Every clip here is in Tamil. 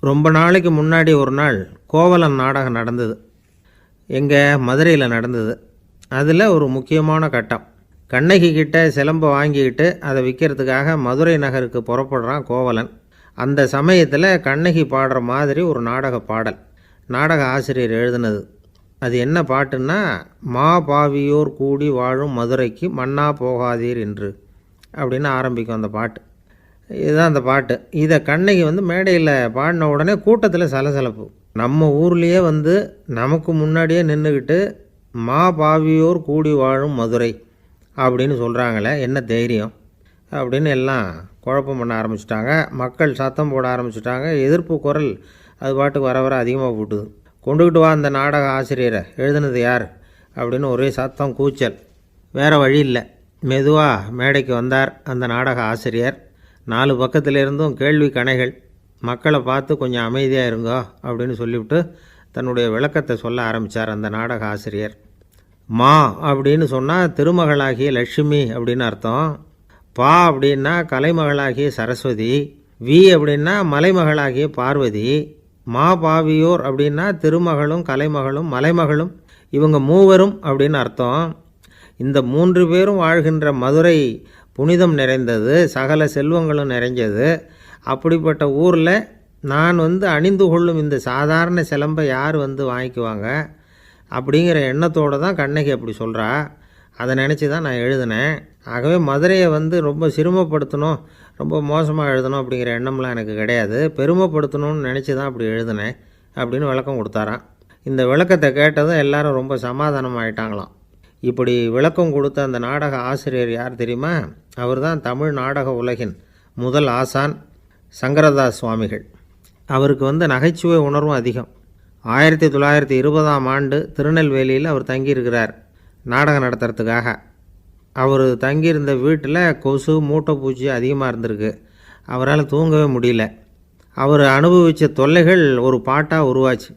ரொம்ப நாளைக்கு முன்னாடி ஒரு நாள் கோவலன் நாடகம் நடந்தது. எங்கே மதுரையில் நடந்தது. அதில் ஒரு முக்கியமான கட்டம். கண்ணகி கிட்ட சிலம்பை வாங்கிக்கிட்டு அதை விற்கிறதுக்காக மதுரை நகருக்கு புறப்படுறான் கோவலன். அந்த சமயத்தில் கண்ணகி பாடுற மாதிரி ஒரு நாடக பாடல் நாடக ஆசிரியர் எழுதினது. அது என்ன பாட்டுன்னா, மா பாவியோர் கூடி வாழும் மதுரைக்கு மன்னா போகாதீர் என்று அப்படின்னு ஆரம்பிக்கும் அந்த பாட்டு. இதுதான் அந்த பாட்டு. இதை கண்ணகி மேடையில் பாடின உடனே கூட்டத்தில் சலசலப்பு. நம்ம ஊர்லேயே நமக்கு முன்னாடியே நின்றுக்கிட்டு மா பாவியோர் கூடி வாழும் மதுரை அப்படின்னு சொல்கிறாங்களே, என்ன தைரியம் அப்படின்னு எல்லாம் குழப்பம் பண்ண ஆரம்பிச்சிட்டாங்க. மக்கள் சத்தம் போட ஆரம்பிச்சிட்டாங்க. எதிர்ப்பு குரல் அது பாட்டுக்கு வர வர அதிகமாக போட்டுது. கொண்டுக்கிட்டு வா அந்த நாடக ஆசிரியரை, எழுதுனது யார் அப்படின்னு ஒரே சத்தம், கூச்சல். வேறு வழி இல்லை. மெதுவாக மேடைக்கு வந்தார் அந்த நாடக ஆசிரியர். 4 பக்கத்திலிருந்தும் கேள்வி கணைகள். மக்களை பார்த்து கொஞ்சம் அமைதியாக இருங்கோ அப்படின்னு சொல்லிவிட்டு தன்னுடைய விளக்கத்தை சொல்ல ஆரம்பித்தார் அந்த நாடக ஆசிரியர். மா அப்படின்னு சொன்னால் திருமகளாகிய லட்சுமி அப்படின்னு அர்த்தம். பா அப்படின்னா கலைமகளாகிய சரஸ்வதி. வி அப்படின்னா மலைமகளாகிய பார்வதி. மா பாவியோர் அப்படின்னா திருமகளும் கலைமகளும் மலைமகளும், இவங்க மூவரும் அப்படின்னு அர்த்தம். இந்த 3 பேரும் வாழ்கின்ற மதுரை புனிதம் நிறைந்தது, சகல செல்வங்களும் நிறைஞ்சது. அப்படிப்பட்ட ஊரில் நான் அணிந்து கொள்ளும் இந்த சாதாரண சிலம்பை யார் வாங்கிக்குவாங்க அப்படிங்கிற எண்ணத்தோடு தான் கண்ணகி அப்படி சொல்கிறா. அதை நினச்சி தான் நான் எழுதினேன். ஆகவே மதுரையை ரொம்ப சிறுமப்படுத்தணும், ரொம்ப மோசமாக எழுதணும் அப்படிங்கிற எண்ணம்லாம் எனக்கு கிடையாது. பெருமைப்படுத்தணும்னு நினச்சி தான் அப்படி எழுதினேன் அப்படின்னு விளக்கம் கொடுத்தாராம். இந்த விளக்கத்தை கேட்டதும் எல்லாரும் ரொம்ப சமாதானம் ஆகிட்டாங்களாம். இப்படி விளக்கம் கொடுத்த அந்த நாடக ஆசிரியர் யார் தெரியுமா? அவர் தான் தமிழ் நாடக உலகின் முதல் ஆசான் சங்கரதாஸ் சுவாமிகள். அவருக்கு நகைச்சுவை உணர்வும் அதிகம். 1920ஆம் ஆண்டு திருநெல்வேலியில் அவர் தங்கியிருக்கிறார் நாடகம் நடத்துறதுக்காக. அவர் தங்கியிருந்த வீட்டில் கொசு மூட்டைப்பூச்சி அதிகமாக இருந்திருக்கு. அவரால் தூங்கவே முடியல. அவர் அனுபவித்த தொல்லைகள் ஒரு பாட்டாக உருவாச்சு.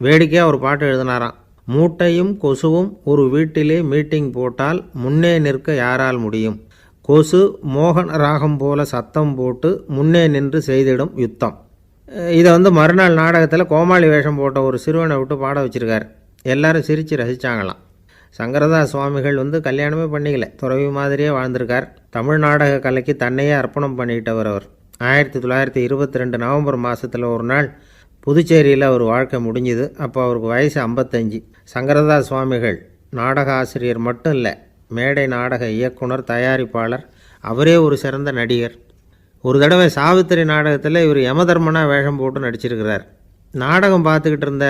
வேடிக்கையாக ஒரு பாட்டு எழுதினாராம். மூட்டையும் கொசுவும் ஒரு வீட்டிலே மீட்டிங் போட்டால் முன்னே நிற்க யாரால் முடியும்? கொசு மோகன ராகம் போல சத்தம் போட்டு முன்னே நின்று செய்திடும் யுத்தம். இதை மறுநாள் நாடகத்தில் கோமாளி வேஷம் போட்ட ஒரு சிறுவனை விட்டு பாட வச்சுருக்கார். எல்லாரும் சிரித்து ரசித்தாங்களாம். சங்கரதாஸ் சுவாமிகள் கல்யாணமே பண்ணிக்கல, துறவி மாதிரியே வாழ்ந்திருக்கார். தமிழ் நாடக கலைக்கு தன்னையே அர்ப்பணம் பண்ணிக்கிட்டவர் அவர். 1922 நவம்பர் மாதத்தில் ஒரு நாள் புதுச்சேரியில் அவர் வாழ்க்கை முடிஞ்சுது. அப்போ அவருக்கு வயசு 55. சங்கரதாஸ் சுவாமிகள் நாடக ஆசிரியர் மட்டும் இல்லை, மேடை நாடக இயக்குனர், தயாரிப்பாளர். அவரே ஒரு சிறந்த நடிகர். ஒரு தடவை சாவித்திரி நாடகத்தில் இவர் யமதர்மனாக வேஷம் போட்டு நடிச்சிருக்கிறார். நாடகம் பார்த்துக்கிட்டு இருந்த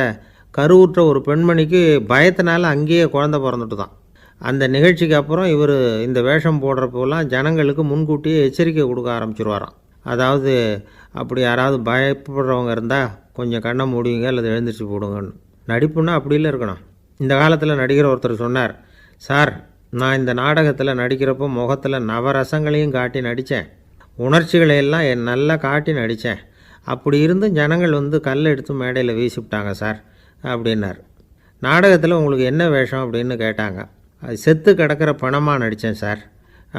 கருவுற்ற ஒரு பெண்மணிக்கு பயத்தினால அங்கேயே குழந்தை பிறந்துட்டு தான். அந்த நிகழ்ச்சிக்கு அப்புறம் இவர் இந்த வேஷம் போடுறப்போலாம் ஜனங்களுக்கு முன்கூட்டியே எச்சரிக்கை கொடுக்க ஆரம்பிச்சிருவாராம். அதாவது அப்படி யாராவது பயப்படுறவங்க இருந்தால் கொஞ்சம் கண்ணை மூடிங்க அல்லது எழுந்திரிச்சு போடுங்கன்னு. நடிப்புன்னா அப்படிலாம் இருக்கணும். இந்த காலத்தில் நடிகர் ஒருத்தர் சொன்னார், சார் நான் இந்த நாடகத்தில் நடிக்கிறப்போ முகத்தில் நவரசங்களையும் காட்டி நடித்தேன், உணர்ச்சிகளையெல்லாம் நல்லா காட்டி நடித்தேன். அப்படி இருந்தும் ஜனங்கள் கல் எடுத்து மேடையில் வீசிவிட்டாங்க சார் அப்படின்னார். நாடகத்தில் உங்களுக்கு என்ன வேஷம் அப்படின்னு கேட்டாங்க. அது செத்து கிடக்கிற பணமாக நடித்தேன் சார்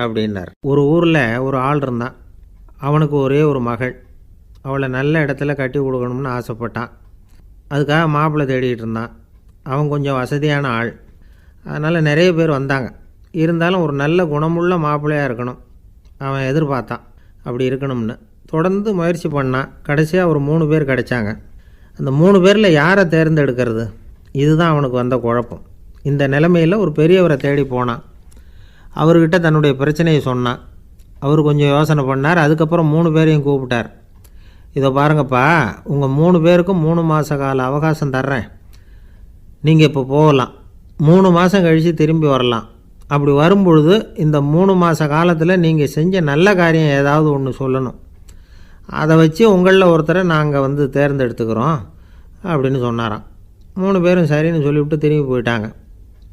அப்படின்னார். ஒரு ஊரில் ஒரு ஆள் இருந்தான். அவனுக்கு ஒரே ஒரு மகள். அவளை நல்ல இடத்துல கட்டி கொடுக்கணும்னு ஆசைப்பட்டான். அதுக்காக மாப்பிள்ளை தேடிக்கிட்டு இருந்தான். அவன் கொஞ்சம் வசதியான ஆள், அதனால் நிறைய பேர் வந்தாங்க. இருந்தாலும் ஒரு நல்ல குணமுள்ள மாப்பிள்ளையாக இருக்கணும் அவன் எதிர்பார்த்தான். அப்படி இருக்கணும்னு தொடர்ந்து முயற்சி பண்ணான். கடைசியாக ஒரு 3 பேர் கிடைச்சாங்க. அந்த 3 பேரில் யாரை தேர்ந்தெடுக்கிறது, இதுதான் அவனுக்கு வந்த குழப்பம். இந்த நிலைமையில் ஒரு பெரியவரை தேடி போனான். அவர்கிட்ட தன்னுடைய பிரச்சனையை சொன்னான். அவர் கொஞ்சம் யோசனை பண்ணார். அதுக்கப்புறம் 3 பேரையும் கூப்பிட்டார். இதை பாருங்கப்பா, உங்கள் 3 பேருக்கும் 3 மாத கால அவகாசம் தர்றேன். நீங்கள் இப்போ போகலாம். 3 மாதம் கழித்து திரும்பி வரலாம். அப்படி வரும்பொழுது இந்த 3 மாத காலத்தில் நீங்கள் செஞ்ச நல்ல காரியம் ஏதாவது ஒன்று சொல்லணும். அதை வச்சு உங்களில் ஒருத்தரை நாங்கள் தேர்ந்தெடுத்துக்கிறோம் அப்படின்னு சொன்னாராம். 3 பேரும் சரின்னு சொல்லிவிட்டு திரும்பி போயிட்டாங்க.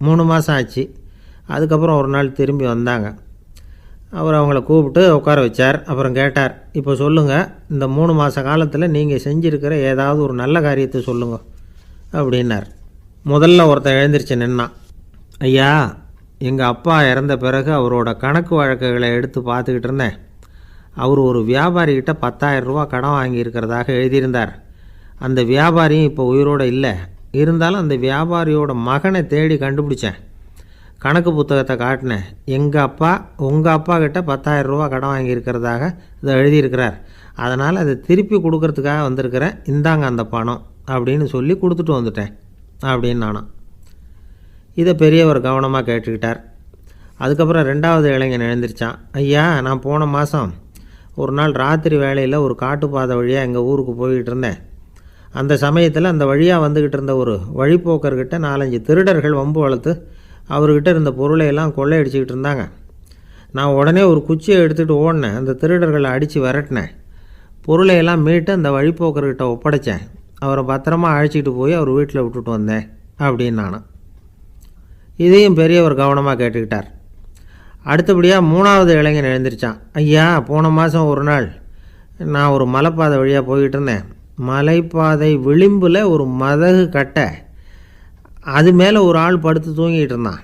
3 மாதம் ஆச்சு. அதுக்கப்புறம் ஒரு நாள் திரும்பி வந்தாங்க. அவர் அவங்கள கூப்பிட்டு உட்கார வச்சார். அப்புறம் கேட்டார், இப்போ சொல்லுங்கள், இந்த 3 மாத காலத்தில் நீங்கள் செஞ்சுருக்கிற ஏதாவது ஒரு நல்ல காரியத்தை சொல்லுங்க அப்படின்னார். முதல்ல ஒருத்தன் எழுந்திரிச்சு நின்னான். ஐயா, எங்கள் அப்பா இறந்த பிறகு அவரோட கணக்கு வழக்குகளை எடுத்து பார்த்துக்கிட்டு இருந்தேன். அவர் ஒரு வியாபாரிகிட்ட 10,000 ரூபா கடன் வாங்கியிருக்கிறதாக எழுதியிருந்தார். அந்த வியாபாரியும் இப்போ உயிரோடு இல்லை. இருந்தாலும் அந்த வியாபாரியோட மகனை தேடி கண்டுபிடிச்சேன். கணக்கு புத்தகத்தை காட்டினேன். எங்கள் அப்பா உங்கள் அப்பா கிட்ட 10,000 ரூபா கடன் வாங்கியிருக்கிறதாக இதை எழுதியிருக்கிறார். அதனால் அதை திருப்பி கொடுக்கறதுக்காக வந்திருக்கிறேன். இந்தாங்க அந்த பணம் அப்படின்னு சொல்லி கொடுத்துட்டு வந்துட்டேன் அப்படின்னு நானும். இதை பெரியவர் கவனமாக கேட்டுக்கிட்டார். அதுக்கப்புறம் 2வது இளைஞன் எழுந்திரிச்சான். ஐயா, நான் போன மாதம் ஒரு நாள் ராத்திரி வேளையில் ஒரு காட்டுப்பாதை வழியாக எங்கள் ஊருக்கு போய்கிட்டு இருந்தேன். அந்த சமயத்தில் அந்த வழியாக வந்துக்கிட்டு இருந்த ஒரு வழிப்போக்கர்கிட்ட 4-5 திருடர்கள் வம்பு வளர்த்து அவர்கிட்ட இருந்த பொருளையெல்லாம் கொள்ளையடிச்சிக்கிட்டு இருந்தாங்க. நான் உடனே ஒரு குச்சியை எடுத்துகிட்டு ஓடினேன். அந்த திருடர்களை அடித்து விரட்டினேன். பொருளையெல்லாம் மீட்டு அந்த வழிப்போக்கர்கிட்ட ஒப்படைச்சேன். அவரை பத்திரமா அழைச்சிக்கிட்டு போய் அவர் வீட்டில் விட்டுட்டு வந்தேன் அப்படின்னு நானும். இதையும் பெரியவர் கவனமாக கேட்டுக்கிட்டார். அடுத்தபடியாக 3வது இளைஞன் எழுந்திரிச்சான். ஐயா, போன மாதம் ஒரு நாள் நான் ஒரு மலைப்பாதை வழியாக போய்கிட்டு இருந்தேன். மலைப்பாதை விளிம்பில் ஒரு மதகு கட்டை, அது மேலே ஒரு ஆள் படுத்து தூங்கிட்டு இருந்தான்.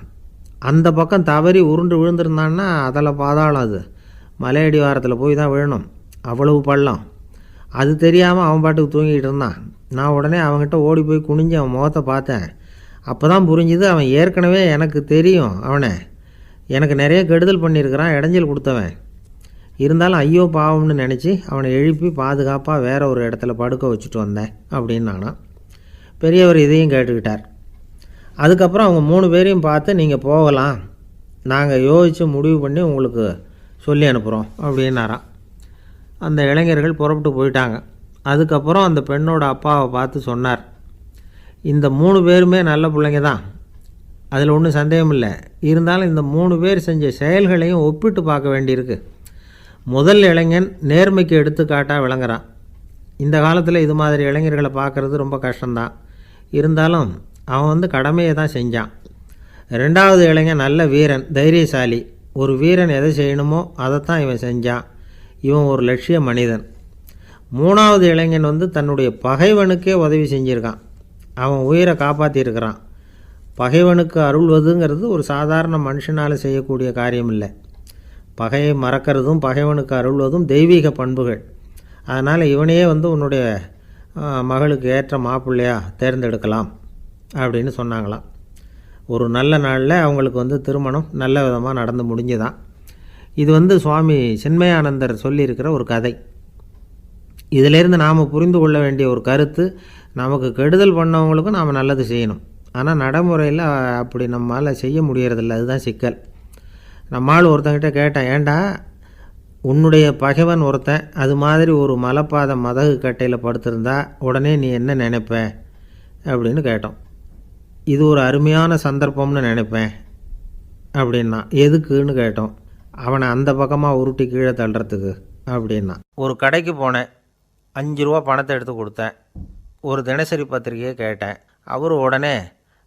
அந்த பக்கம் தவறி உருண்டு விழுந்திருந்தான்னா அதில் பாதாளம். அது மலையடி வாரத்தில் போய் தான் விழணும், அவ்வளவு பள்ளம். அது தெரியாமல் அவன் பாட்டுக்கு தூங்கிட்டு இருந்தான். நான் உடனே அவன்கிட்ட ஓடி போய் குனிஞ்சு அவன் முகத்தை பார்த்தேன். அப்போ தான் புரிஞ்சுது, அவன் ஏற்கனவே எனக்கு தெரியும். அவனை எனக்கு நிறைய கெடுதல் பண்ணியிருக்கிறான், இடைஞ்சல் கொடுத்தவன். இருந்தாலும் ஐயோ பாவம்னு நினச்சி அவனை எழுப்பி பாதுகாப்பாக வேறு ஒரு இடத்துல படுக்க வச்சுட்டு வந்தேன் அப்படின்னு நானும். பெரியவர் இதையும் கேட்டுக்கிட்டார். அதுக்கப்புறம் அவங்க 3 பேரையும் பார்த்து, நீங்கள் போகலாம், நாங்கள் யோசித்து முடிவு பண்ணி உங்களுக்கு சொல்லி அனுப்புகிறோம் அப்படின்னாராம். அந்த இளைஞர்கள் புறப்பட்டு போயிட்டாங்க. அதுக்கப்புறம் அந்த பெண்ணோட அப்பாவை பார்த்து சொன்னார், இந்த 3 பேருமே நல்ல பிள்ளைங்க தான், அதில் ஒன்றும் சந்தேகம் இல்லை. இருந்தாலும் இந்த 3 பேர் செஞ்ச செயல்களையும் ஒப்பிட்டு பார்க்க வேண்டியிருக்கு. முதல் இளைஞன் நேர்மைக்கு எடுத்துக்காட்டாக விளங்குறான். இந்த காலத்தில் இது மாதிரி இளைஞர்களை பார்க்குறது ரொம்ப கஷ்டம்தான். இருந்தாலும் அவன் கடமையை தான் செஞ்சான். 2வது இளைஞன் நல்ல வீரன், தைரியசாலி. ஒரு வீரன் எதை செய்யணுமோ அதைத்தான் இவன் செஞ்சான். இவன் ஒரு லட்சிய மனிதன். 3வது இளைஞன் தன்னுடைய பகைவனுக்கே உதவி செஞ்சுருக்கான். அவன் உயிரை காப்பாற்றியிருக்கிறான். பகைவனுக்கு அருள்வதுங்கிறது ஒரு சாதாரண மனுஷனால் செய்யக்கூடிய காரியம் இல்லை. பகையை மறக்கிறதும் பகைவனுக்கு அருள்வதும் தெய்வீக பண்புகள். அதனால் இவனையே உன்னுடைய மகளுக்கு ஏற்ற மாப்பிள்ளையாக தேர்ந்தெடுக்கலாம் அப்படின்னு சொன்னாங்களாம். ஒரு நல்ல நாளில் அவங்களுக்கு திருமணம் நல்ல விதமாக நடந்து முடிஞ்சுதான். இது சுவாமி சின்மயானந்தர் சொல்லியிருக்கிற ஒரு கதை. இதிலேருந்து நாம் புரிந்து கொள்ள வேண்டிய ஒரு கருத்து, நமக்கு கெடுதல் பண்ணவங்களுக்கும் நாம் நல்லது செய்யணும். ஆனால் நடைமுறையில் அப்படி நம்மளால் செய்ய முடியறதில்ல. அதுதான் சிக்கல். நம்மால் ஒருத்தங்கிட்ட கேட்டேன், ஏண்டா உன்னுடைய பகைவன் ஒருத்தன் அது மாதிரி ஒரு மலைப்பாதை மதகு கட்டையில் படுத்திருந்தா உடனே நீ என்ன நினைப்ப அப்படின்னு கேட்டோம். இது ஒரு அருமையான சந்தர்ப்பம்னு நினைப்பேன் அப்படின்னா. எதுக்குன்னு கேட்டோம். அவனை அந்த பக்கமாக உருட்டி கீழே தள்ளுறதுக்கு அப்படின்னா. ஒரு கடைக்கு போனேன், 5 ரூபா பணத்தை எடுத்து கொடுத்தேன். ஒரு தினசரி பத்திரிகையை கேட்டேன். அவர் உடனே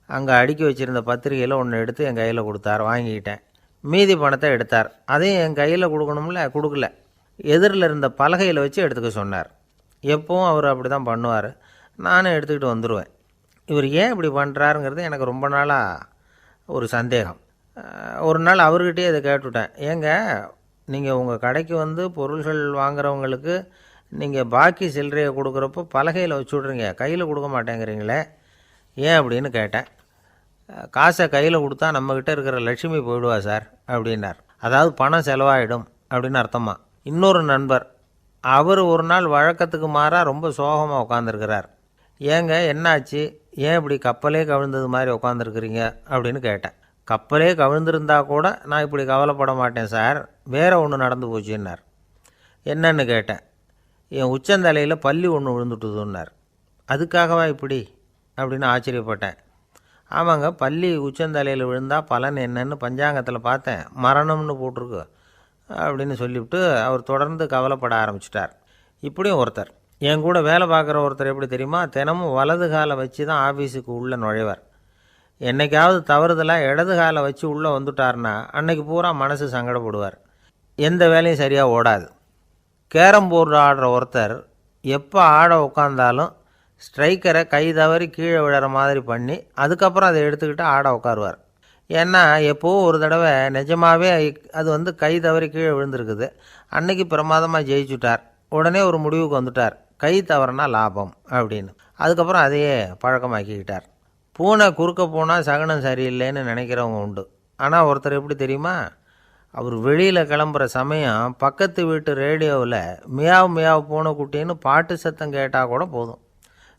அங்கே அடுக்கி வச்சுருந்த பத்திரிகையில் ஒன்று எடுத்து என் கையில் கொடுத்தார். வாங்கிக்கிட்டேன். மீதி பணத்தை எடுத்தார். அதையும் என் கையில் கொடுக்கணும்ல, கொடுக்கல. எதிரில் இருந்த பலகையில் வச்சு எடுத்துக்க சொன்னார். எப்பவும் அவர் அப்படி தான் பண்ணுவார். நானும் எடுத்துக்கிட்டு வந்துடுவேன். இவர் ஏன் இப்படி பண்ணுறாருங்கிறது எனக்கு ரொம்ப நாளாக ஒரு சந்தேகம். ஒரு நாள் அவர்கிட்டயே இதை கேட்டுவிட்டேன். ஏங்க, நீங்கள் உங்கள் கடைக்கு பொருள்கள் வாங்குறவங்களுக்கு நீங்கள் பாக்கி சில்லறையை கொடுக்குறப்போ பலகையில் வச்சு விட்றீங்க, கையில் கொடுக்க மாட்டேங்கிறீங்களே, ஏன் அப்படின்னு கேட்டேன். காசை கையில் கொடுத்தா நம்மக்கிட்ட இருக்கிற லட்சுமி போயிடுவா சார் அப்படின்னார். அதாவது பணம் செலவாயிடும் அப்படின்னு அர்த்தமா. இன்னொரு நண்பர், அவர் ஒரு நாள் வழக்கத்துக்கு மாறாக ரொம்ப சோகமாக உட்காந்துருக்கிறார். ஏங்க என்னாச்சு, ஏன் இப்படி கப்பலே கவிழ்ந்தது மாதிரி உட்காந்துருக்குறீங்க அப்படின்னு கேட்டேன். கப்பலே கவிழ்ந்திருந்தா கூட நான் இப்படி கவலைப்பட மாட்டேன் சார், வேறு ஒன்று நடந்து போச்சுன்னார். என்னன்னு கேட்டேன். என் உச்சந்தலையில் பல்லி ஒன்று விழுந்துட்டுதுன்னார். அதுக்காகவா இப்படி அப்படின்னு ஆச்சரியப்பட்டேன். ஆமாங்க, பல்லி உச்சந்தலையில் விழுந்தால் பலன் என்னன்னு பஞ்சாங்கத்தில் பார்த்தேன், மரணம்னு போட்டிருக்கு அப்படின்னு சொல்லிவிட்டு அவர் தொடர்ந்து கவலைப்பட ஆரம்பிச்சிட்டார். இப்படியும் ஒருத்தர், என் கூட வேலை பார்க்குற ஒருத்தர் எப்படி தெரியுமா, தினமும் வலது காலை வச்சு தான் ஆஃபீஸுக்கு உள்ளே நுழைவார். என்றைக்காவது தவறுதலாக இடது காலை வச்சு உள்ளே வந்துட்டார்னா அன்னைக்கு பூரா மனசு சங்கடப்படுவார். எந்த வேலையும் சரியாக ஓடாது. கேரம் போர்டு ஆடுற ஒருத்தர் எப்போ ஆட உட்காந்தாலும் ஸ்ட்ரைக்கரை கை தவறி கீழே விழுற மாதிரி பண்ணி அதுக்கப்புறம் அதை எடுத்துக்கிட்டு ஆட உட்காருவார். ஏன்னா எப்போவும் ஒரு தடவை நிஜமாகவே அது கை தவறி கீழே விழுந்திருக்குது. அன்னைக்கு பிரமாதமாக ஜெயிச்சுட்டார். உடனே ஒரு முடிவுக்கு வந்துட்டார், கை தவறுனா லாபம் அப்படின்னு. அதுக்கப்புறம் அதையே பழக்கமாக்கிக்கிட்டார். பூனை குறுக்க போனால் சகுனம் சரியில்லைன்னு நினைக்கிறவங்க உண்டு. ஆனால் ஒருத்தர் எப்படி தெரியுமா, அவர் வெளியில் கிளம்புற சமயம் பக்கத்து வீட்டு ரேடியோவில் மியாவ் மியாவ் பூனைக்குட்டின்னு பாட்டு சத்தம் கேட்டால் கூட போதும்,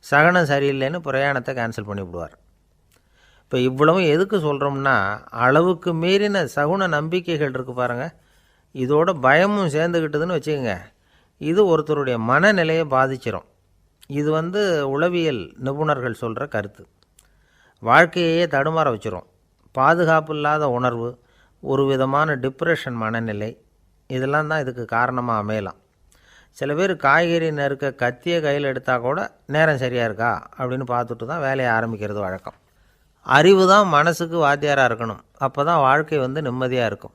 சகுனம் சரியில்லைன்னு பிரயாணத்தை கேன்சல் பண்ணிவிடுவார். இப்போ இவ்வளவும் எதுக்கு சொல்கிறோம்னா, அளவுக்கு மீறின சகுன நம்பிக்கைகள் இருக்குது பாருங்கள், இதோட பயமும் சேர்ந்துக்கிட்டதுன்னு வச்சுக்கோங்க, இது ஒருத்தருடைய மனநிலையை பாதிச்சிடும். இது உளவியல் நிபுணர்கள் சொல்கிற கருத்து. வாழ்க்கையே தடுமாற வச்சிரும். பாதுகாப்பு இல்லாத உணர்வு, ஒரு விதமான டிப்ரெஷன் மனநிலை, இதெல்லாம் தான் இதுக்கு காரணமாக அமையலாம். சில பேர் காய்கறி நறுக்க கத்தியை கையில் எடுத்தால் கூட நேரம் சரியாக இருக்கா அப்படின்னு பார்த்துட்டு தான் வேலையை ஆரம்பிக்கிறது வழக்கம். அறிவு தான் மனசுக்கு வாத்தியாராக இருக்கணும். அப்போ தான் வாழ்க்கை நிம்மதியாக இருக்கும்.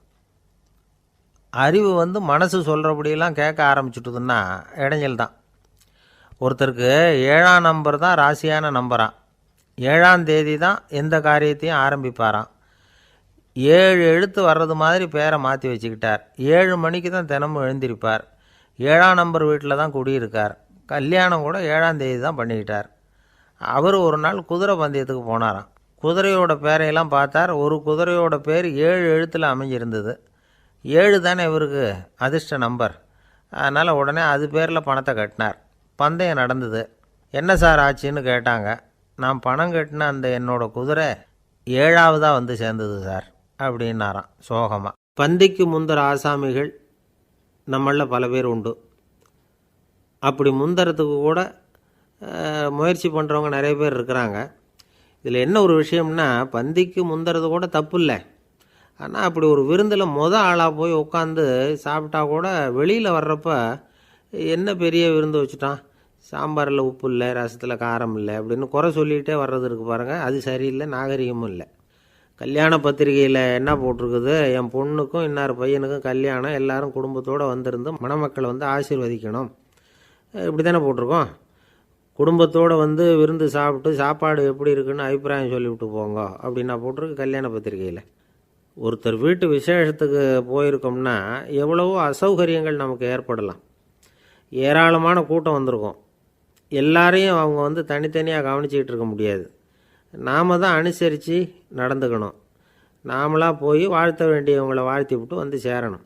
அறிவு மனசு சொல்கிறபடியெல்லாம் கேட்க ஆரம்பிச்சுட்டுதுன்னா இடைஞ்சல் தான். ஒருத்தருக்கு 7ஆம் நம்பர் தான் ராசியான நம்பரான். 7ஆம் தேதி தான் எந்த காரியத்தையும் ஆரம்பிப்பாராம். 7 எழுத்து வர்றது மாதிரி பேரை மாற்றி வச்சுக்கிட்டார். 7 மணிக்கு தான் தினமும் எழுந்திருப்பார். 7ஆம் நம்பர் வீட்டில் தான் குடியிருக்கார். கல்யாணம் கூட 7ஆம் தேதி தான் பண்ணிக்கிட்டார். அவர் ஒரு நாள் குதிரை பந்தயத்துக்கு போனாராம். குதிரையோட பேரையெல்லாம் பார்த்தார். ஒரு குதிரையோட பேர் 7 எழுத்தில் அமைஞ்சிருந்தது. 7 தானே இவருக்கு அதிர்ஷ்ட நம்பர். அதனால் உடனே அது பேரில் பணத்தை கட்டினார். பந்தயம் நடந்தது. என்ன சார் ஆச்சுன்னு கேட்டாங்க. நான் பணம் கட்டின அந்த என்னோட குதிரை 7ஆவதாக சேர்ந்தது சார் அப்படின்னாராம் சோகமாக. பந்திக்கு முந்தர ஆசாமிகள் நம்மளில் பல பேர் உண்டு. அப்படி முந்தறதுக்கு கூட முயற்சி பண்ணுறவங்க நிறைய பேர் இருக்கிறாங்க. இதில் என்ன ஒரு விஷயம்னா, பந்திக்கு முந்தறது கூட தப்பு இல்லை. ஆனால் அப்படி ஒரு விருந்தில் ஆளாக போய் உட்காந்து சாப்பிட்டா கூட வெளியில் வர்றப்ப என்ன பெரிய விருந்து வச்சுட்டான், சாம்பாரில் உப்பு இல்லை, ரசத்தில் காரம் இல்லை அப்படின்னு குறை சொல்லிகிட்டே வர்றது இருக்குது பாருங்கள், அது சரியில்லை, நாகரிகமும் இல்லை. கல்யாண பத்திரிகையில் என்ன போட்டிருக்குது, என் பொண்ணுக்கும் இன்னார் பையனுக்கும் கல்யாணம், எல்லாரும் குடும்பத்தோடு வந்திருந்து மணமக்களை ஆசீர்வதிக்கணும், இப்படி தானே போட்டிருக்கோம். குடும்பத்தோடு விருந்து சாப்பிட்டு சாப்பாடு எப்படி இருக்குன்னு அபிப்பிராயம் சொல்லிவிட்டு போங்க அப்படின்னா போட்டிருக்கு கல்யாண பத்திரிகையில். ஒருத்தர் வீட்டு விசேஷத்துக்கு போயிருக்கோம்னா எவ்வளவோ அசௌகரியங்கள் நமக்கு ஏற்படலாம். ஏராளமான கூட்டம் வந்திருக்கும். எல்லாரையும் அவங்க தனித்தனியாக கவனிச்சிக்கிட்டு இருக்க முடியாது. நாம் தான் அனுசரித்து நடந்துக்கணும். நாமளாக போய் வாழ்த்த வேண்டியவங்களை வாழ்த்தி விட்டு சேரணும்.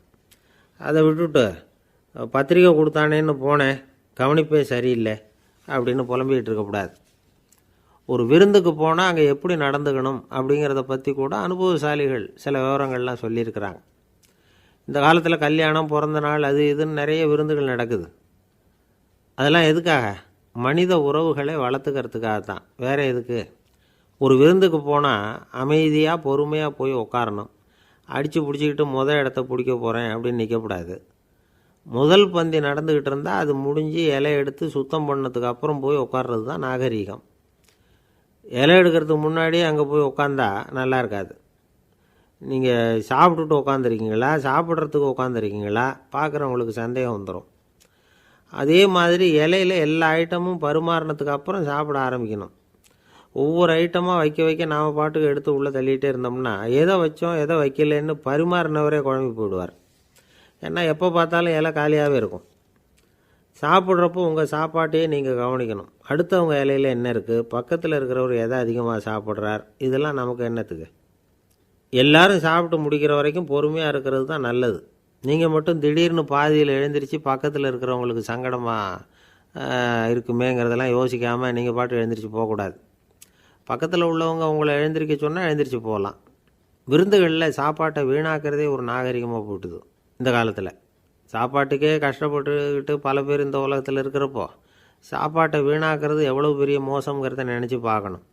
அதை விட்டுட்டு பத்திரிக்கை கொடுத்தானேன்னு போனேன், கவனிப்பே சரியில்லை அப்படின்னு புலம்பிக்கிட்டு இருக்கக்கூடாது. ஒரு விருந்துக்கு போனால் அங்கே எப்படி நடந்துக்கணும் அப்படிங்கிறத பற்றி கூட அனுபவசாலிகள் சில விவரங்கள்லாம் சொல்லியிருக்கிறாங்க. இந்த காலத்தில் கல்யாணம், பிறந்த நாள், அது இதுன்னு நிறைய விருந்துகள் நடக்குது. அதெல்லாம் எதுக்காக? மனித உறவுகளை வளர்த்துக்கிறதுக்காக தான், வேறு எதுக்கு? ஒரு விருந்துக்கு போனால் அமைதியாக பொறுமையாக போய் உட்காரணும். அடித்து பிடிச்சிக்கிட்டு இடத்த பிடிக்க போகிறேன் அப்படின்னு நிற்கக்கூடாது. முதல் பந்தி நடந்துக்கிட்டு இருந்தால் அது முடிஞ்சு இலை எடுத்து சுத்தம் பண்ணதுக்கு அப்புறம் போய் உட்கார்றது தான் நாகரீகம். இலை எடுக்கிறதுக்கு முன்னாடி அங்கே போய் உட்காந்தா நல்லா இருக்காது. நீங்கள் சாப்பிட்டுட்டு உட்காந்துருக்கீங்களா, சாப்பிட்றதுக்கு உட்காந்துருக்கீங்களா, பார்க்குறவங்களுக்கு சந்தேகம் வந்துடும். அதே மாதிரி இலையில் எல்லா ஐட்டமும் பரிமாறினதுக்கு அப்புறம் சாப்பிட ஆரம்பிக்கணும். ஒவ்வொரு ஐட்டமாக வைக்க வைக்க நாம் பாட்டுக்கு எடுத்து உள்ளே தள்ளிகிட்டே இருந்தோம்னா எதை வச்சோம் எதை வைக்கலன்னு பரிமாறினவரே குழம்பி போயிடுவார். ஏன்னா எப்போ பார்த்தாலும் இலை காலியாகவே இருக்கும். சாப்பிட்றப்போ உங்கள் சாப்பாட்டையே நீங்கள் கவனிக்கணும். அடுத்தவங்க இலையில் என்ன இருக்குது, பக்கத்தில் இருக்கிறவர் எதை அதிகமாக சாப்பிட்றார், இதெல்லாம் நமக்கு என்னத்துக்கு? எல்லாரும் சாப்பிட்டு முடிக்கிற வரைக்கும் பொறுமையாக இருக்கிறது தான் நல்லது. நீங்கள் மட்டும் திடீர்னு பாதியில் எழுந்திரிச்சு பக்கத்தில் இருக்கிறவங்களுக்கு சங்கடமாக இருக்குமேங்கிறதெல்லாம் யோசிக்காமல் நீங்கள் பாட்டு எழுந்திரிச்சு போகக்கூடாது. பக்கத்தில் உள்ளவங்க உங்களை எழுந்திரிக்க சொன்னால் எழுந்திரிச்சு போகலாம். விருந்துகளில் சாப்பாட்டை வீணாக்கிறதே ஒரு நாகரிகமாக போட்டுது இந்த காலத்தில். சாப்பாட்டுக்கே கஷ்டப்பட்டுக்கிட்டு பல பேர் இந்த உலகத்தில் இருக்கிறப்போ சாப்பாட்டை வீணாக்கிறது எவ்வளோ பெரிய மோசங்கிறத நினச்சி பார்க்கணும்.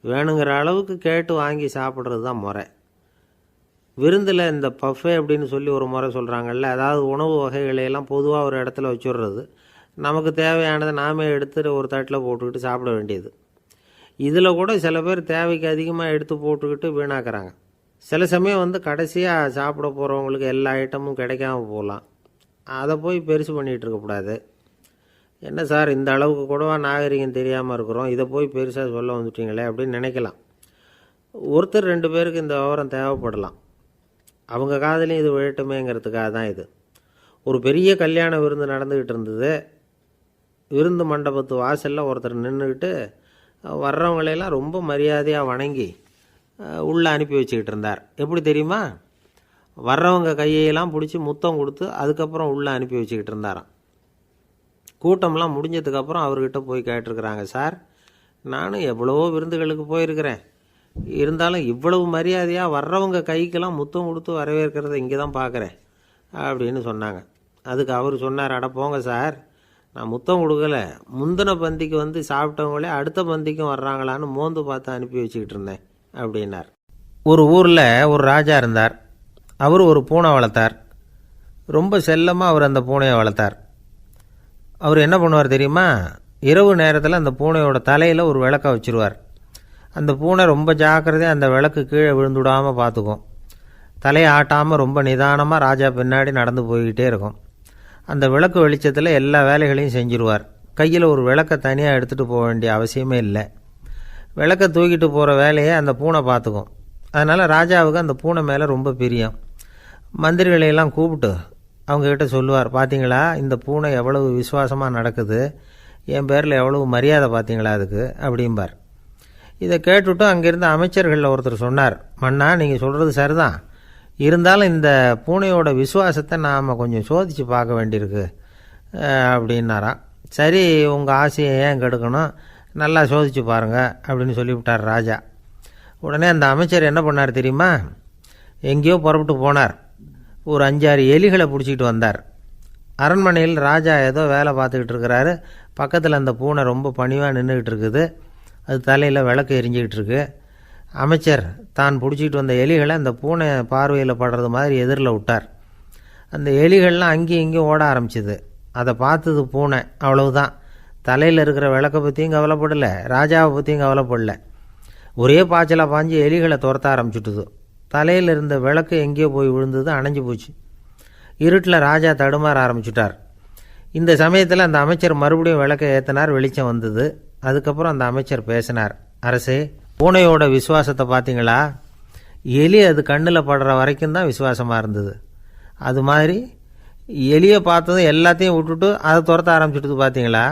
வேணுங்கிற அளவுக்கு கேட்டு வாங்கி சாப்பிட்றது தான் முறை. விருந்தில் இந்த பஃபே அப்படின்னு சொல்லி ஒரு முறை சொல்கிறாங்கல்ல, அதாவது உணவு வகைகளையெல்லாம் பொதுவாக ஒரு இடத்துல வச்சுடுறது, நமக்கு தேவையானதை நாமே எடுத்து ஒரு தட்டில் போட்டுக்கிட்டு சாப்பிட வேண்டியது. இதில் கூட சில பேர் தேவைக்கு அதிகமாக எடுத்து போட்டுக்கிட்டு வீணாக்குறாங்க. சில சமயம் கடைசியாக சாப்பிட போகிறவங்களுக்கு எல்லா ஐட்டமும் கிடைக்காம போகலாம். அதை போய் பெருசு பண்ணிகிட்டு இருக்கக்கூடாது. என்ன சார் இந்த அளவுக்கு கூடவா நாகரிகம் தெரியாமல் இருக்கிறோம், இதை போய் பெருசாக சொல்ல வந்துட்டீங்களே அப்படின்னு நினைக்கலாம். ஒருத்தர் 2 பேருக்கு இந்த விவரம் தேவைப்படலாம். அவங்க காதலையும் இது விழட்டுமேங்கிறதுக்காக தான் இது. ஒரு பெரிய கல்யாண விருந்து நடந்துக்கிட்டு இருந்தது. விருந்து மண்டபத்து வாசலில் ஒருத்தர் நின்றுக்கிட்டு வர்றவங்களையெல்லாம் ரொம்ப மரியாதையாக வணங்கி உள்ளே அனுப்பி வச்சுக்கிட்டு இருந்தார். எப்படி தெரியுமா? வர்றவங்க கையெல்லாம் பிடிச்சி முத்தம் கொடுத்து அதுக்கப்புறம் உள்ளே அனுப்பி வச்சுக்கிட்டு இருந்தாராம். கூட்டம்லாம் முடிஞ்சதுக்கப்புறம் அவர்கிட்ட போய் கேட்டிருக்கிறாங்க, சார் நானும் எவ்வளவோ விருந்துகளுக்கு போயிருக்கிறேன், இருந்தாலும் இவ்வளவு மரியாதையாக வர்றவங்க கைக்கெல்லாம் முத்தம் கொடுத்து வரவேற்கிறத இங்கே தான் பார்க்குறேன் அப்படின்னு சொன்னாங்க. அதுக்கு அவர் சொன்னார், அட போங்க சார், நான் முத்தம் கொடுக்கல, முந்தின பந்திக்கு வந்து சாப்பிட்டவங்களே அடுத்த பந்திக்கும் வர்றாங்களான்னு மோந்து பார்த்து அனுப்பி வச்சுக்கிட்டு இருந்தேன் அப்படின்னார். ஒரு ஊரில் ஒரு ராஜா இருந்தார். அவர் ஒரு பூனை வளர்த்தார். ரொம்ப செல்லமாக அவர் அந்த பூனையை வளர்த்தார். அவர் என்ன பண்ணுவார் தெரியுமா? இரவு நேரத்தில் அந்த பூனையோட தலையில் ஒரு விளக்கை வச்சுருவார். அந்த பூனை ரொம்ப ஜாக்கிரதையாக அந்த விளக்கு கீழே விழுந்துடாமல் பார்த்துக்கும். தலையை ஆட்டாமல் ரொம்ப நிதானமாக ராஜா பின்னாடி நடந்து போய்கிட்டே இருக்கும். அந்த விளக்கு வெளிச்சத்தில் எல்லா வேலைகளையும் செஞ்சுருவார். கையில் ஒரு விளக்கை தனியாக எடுத்துகிட்டு போக வேண்டிய அவசியமே இல்லை. விளக்கை தூக்கிட்டு போகிற வேலையை அந்த பூனை பார்த்துக்கும். அதனால் ராஜாவுக்கு அந்த பூனை மேலே ரொம்ப பிரியம். மந்திரிகளையெல்லாம் கூப்பிட்டு அவங்கக்கிட்ட சொல்லுவார், பார்த்தீங்களா இந்த பூனை எவ்வளவு விசுவாசமாக நடக்குது, என் பேரில் எவ்வளவு மரியாதை பார்த்தீங்களா அதுக்கு அப்படிம்பார். இதை கேட்டுவிட்டு அங்கேருந்து அமைச்சர்களில் ஒருத்தர் சொன்னார், மன்னா நீங்கள் சொல்கிறது சரிதான், இருந்தாலும் இந்த பூனையோட விசுவாசத்தை நாம் கொஞ்சம் சோதித்து பார்க்க வேண்டியிருக்கு அப்படின்னாராம். சரி, உங்கள் ஆசையை ஏன் கெடுக்கணும், நல்லா சோதித்து பாருங்கள் அப்படின்னு சொல்லிவிட்டார் ராஜா. உடனே அந்த அமைச்சர் என்ன பண்ணார் தெரியுமா? எங்கேயோ புறப்பட்டு போனார். ஒரு 5-6 எலிகளை பிடிச்சிக்கிட்டு வந்தார். அரண்மனையில் ராஜா ஏதோ வேலை பார்த்துக்கிட்டு இருக்கிறாரு. பக்கத்தில் அந்த பூனை ரொம்ப பணிவாக நின்றுக்கிட்டு இருக்குது. அது தலையில் விளக்கு எரிஞ்சிக்கிட்டு இருக்கு. அமைச்சர் தான் பிடிச்சிக்கிட்டு வந்த எலிகளை அந்த பூனை பார்வையில் படுறது மாதிரி எதிரில் விட்டார். அந்த எலிகள்லாம் அங்கேயும் இங்கேயும் ஓட ஆரம்பிச்சிது. அதை பார்த்தது பூனை, அவ்வளவுதான். தலையில் இருக்கிற விளக்கை பற்றியும் கவலைப்படலை, ராஜாவை பற்றியும் கவலைப்படலை. ஒரே பாய்ச்சலாக பாஞ்சு எலிகளை துரத்த ஆரம்பிச்சுட்டுது. தலையில் இருந்த விளக்கு எங்கேயோ போய் விழுந்தது, அணைஞ்சு போச்சு. இருட்டில் ராஜா தடுமாற ஆரம்பிச்சுட்டார். இந்த சமயத்தில் அந்த அமைச்சர் மறுபடியும் விளக்கை ஏற்றினார். வெளிச்சம் வந்தது. அதுக்கப்புறம் அந்த அமைச்சர் பேசினார், அரசே, பூனையோட விசுவாசத்தை பார்த்தீங்களா? எலி அது கண்ணில் படுற வரைக்கும் தான் விசுவாசமாக இருந்தது. அது மாதிரி எலியை பார்த்ததும் எல்லாத்தையும் விட்டுட்டு அதை துரத்த ஆரம்பிச்சுட்டு பார்த்தீங்களா?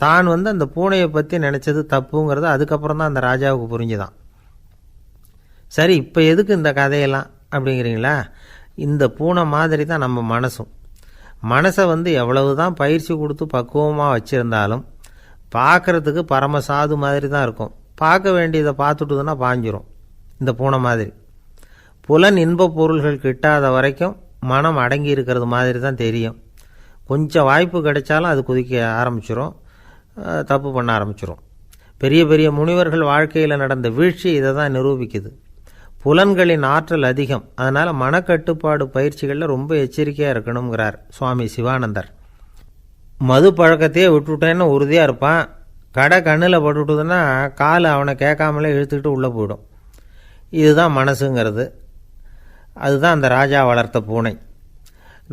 தான் அந்த பூனையை பற்றி நினச்சது தப்புங்கிறது அதுக்கப்புறம் தான் அந்த ராஜாவுக்கு புரிஞ்சுதான். சரி, இப்போ எதுக்கு இந்த கதையெல்லாம் அப்படிங்கிறீங்களா? இந்த பூனை மாதிரி தான் நம்ம மனசும். மனசை எவ்வளவு தான் பயிற்சி கொடுத்து பக்குவமாக வச்சுருந்தாலும் பார்க்குறதுக்கு பரமசாது மாதிரி தான் இருக்கும். பார்க்க வேண்டியதை பார்த்துட்டுதுன்னா பாஞ்சிரும். இந்த பூனை மாதிரி புலன் இன்ப பொருள்கள் கிட்டாத வரைக்கும் மனம் அடங்கி இருக்கிறது மாதிரி தான் தெரியும். கொஞ்சம் வாய்ப்பு கிடைச்சாலும் அது குதிக்க ஆரம்பிச்சிரும், தப்பு பண்ண ஆரம்பிச்சிரும். பெரிய பெரிய முனிவர்கள் வாழ்க்கையில் நடந்த வீழ்ச்சி இதை தான் நிரூபிக்குது. புலன்களின் ஆற்றல் அதிகம். அதனால் மனக்கட்டுப்பாடு பயிற்சிகளில் ரொம்ப எச்சரிக்கையாக இருக்கணுங்கிறார் சுவாமி சிவானந்தர். மது பழக்கத்தையே விட்டுவிட்டேன்னு உறுதியாக இருப்பான். கடை கண்ணில் பட்டுவிட்டுதுன்னா கால் அவனை கேட்காமலே இழுத்துக்கிட்டு உள்ளே போயிடும். இதுதான் மனசுங்கிறது. அதுதான் அந்த ராஜா வளர்த்த பூனை.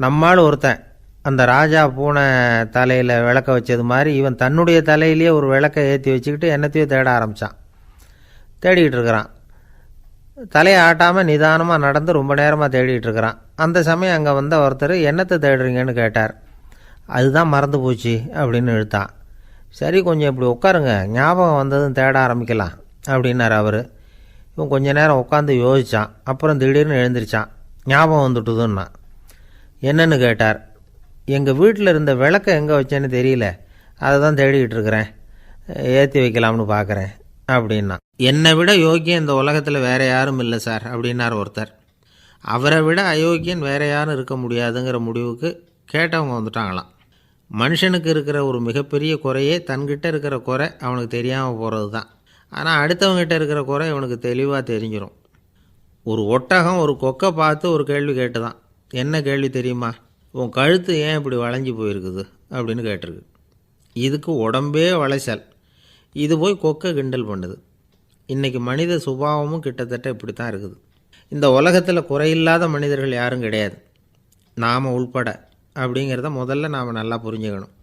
நம்மால் ஒருத்தன் அந்த ராஜா பூனை தலையில் விளக்க வச்சது மாதிரி இவன் தன்னுடைய தலையிலேயே ஒரு விளக்கை ஏற்றி வச்சுக்கிட்டு என்னத்தையோ தேட ஆரம்பித்தான். தேடிக்கிட்டு இருக்கிறான். தலையை ஆட்டாமல் நிதானமாக நடந்து ரொம்ப நேரமாக தேடிகிட்டு இருக்கிறான். அந்த சமயம் அங்கே வந்த ஒருத்தர், என்னத்தை தேடுறீங்கன்னு கேட்டார். அதுதான் மறந்து போச்சு அப்படின்னு இழுத்தான். சரி, கொஞ்சம் இப்படி உட்காருங்க, ஞாபகம் வந்ததும் தேட ஆரம்பிக்கலாம் அப்படின்னார் அவர். இவன் கொஞ்ச நேரம் உட்காந்து யோசித்தான். அப்புறம் திடீர்னு எழுந்திரிச்சான். ஞாபகம் வந்துட்டுதுன்னா. என்னன்னு கேட்டார். எங்கள் வீட்டில் இருந்த விளக்கை எங்கே வச்சேன்னு தெரியல, அதை தான் தேடிக்கிட்டு இருக்கிறேன், ஏற்றி வைக்கலாம்னு பார்க்குறேன் அப்படின்னா. என்னை விட யோக்கியம் இந்த உலகத்தில் வேறு யாரும் இல்லை சார் அப்படின்னார் ஒருத்தர். அவரை விட அயோக்கியன் வேறு யாரும் இருக்க முடியாதுங்கிற முடிவுக்கு கேட்டவங்க வந்துட்டாங்களாம். மனுஷனுக்கு இருக்கிற ஒரு மிகப்பெரிய குறையே தன்கிட்ட இருக்கிற குறை அவனுக்கு தெரியாமல் போகிறது தான். ஆனால் அடுத்தவங்ககிட்ட இருக்கிற குறை இவனுக்கு தெளிவாக தெரிஞ்சிடும். ஒரு ஒட்டகம் ஒரு கொக்கை பார்த்து ஒரு கேள்வி கேட்டுதான். என்ன கேள்வி தெரியுமா? உன் கழுத்து ஏன் இப்படி வளைஞ்சி போயிருக்குது அப்படின்னு கேட்டிருக்கு. இதுக்கு உடம்பே வளைச்சல். இது போய் கொக்கை கிண்டல் பண்ணுது. இன்றைக்கி மனித சுபாவமும் கிட்டத்தட்ட இப்படி தான் இருக்குது. இந்த உலகத்தில் குறையில்லாத மனிதர்கள் யாரும் கிடையாது, நாம் உள்பட அப்படிங்கிறத முதல்ல நாம் நல்லா புரிஞ்சுக்கணும்.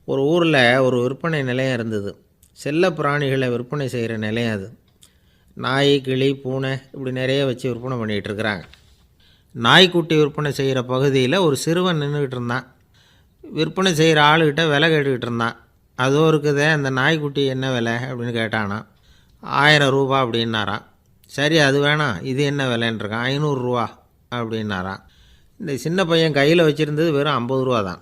ஒரு ஊரில் ஒரு விற்பனை நிலையம் இருந்தது. செல்ல பிராணிகளை விற்பனை செய்கிற நிலையம் அது. நாய், கிளி, பூனை இப்படி நிறைய வச்சு விற்பனை பண்ணிகிட்டு இருக்கிறாங்க. நாய்க்குட்டி விற்பனை செய்கிற பகுதியில் ஒரு சிறுவன் நின்றுக்கிட்டு இருந்தான். விற்பனை செய்கிற ஆளுகிட்ட விலை கேட்டுக்கிட்டு இருந்தான். அதோ இருக்குதே அந்த நாய்க்குட்டி என்ன விலை அப்படின்னு கேட்டானா. 1000 ரூபா அப்படின்னாரான். சரி அது வேணாம், இது என்ன விலைன்றிருக்கான். 500 ரூபா அப்படின்னாரான். இந்த சின்ன பையன் கையில் வச்சுருந்தது வெறும் 50 ரூபா தான்.